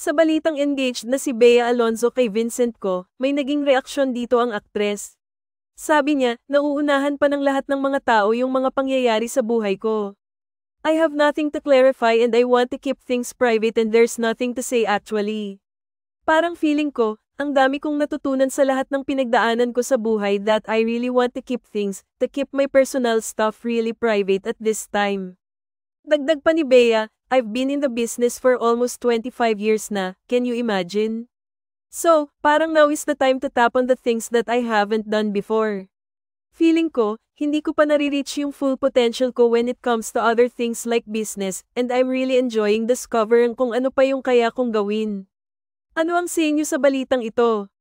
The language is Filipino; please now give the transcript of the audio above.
Sa balitang engaged na si Bea Alonzo kay Vincent ko, may naging reaksyon dito ang aktres. Sabi niya, nauunahan pa ng lahat ng mga tao yung mga pangyayari sa buhay ko. I have nothing to clarify and I want to keep things private and there's nothing to say actually. Parang feeling ko, ang dami kong natutunan sa lahat ng pinagdaanan ko sa buhay that I really want to keep my personal stuff really private at this time. Dagdag pa ni Bea, I've been in the business for almost 25 years na, can you imagine? So, parang now is the time to tap on the things that I haven't done before. Feeling ko, hindi ko pa nare-reach yung full potential ko when it comes to other things like business, and I'm really enjoying discovering kung ano pa yung kaya kong gawin. Ano ang say niyo sa balitang ito?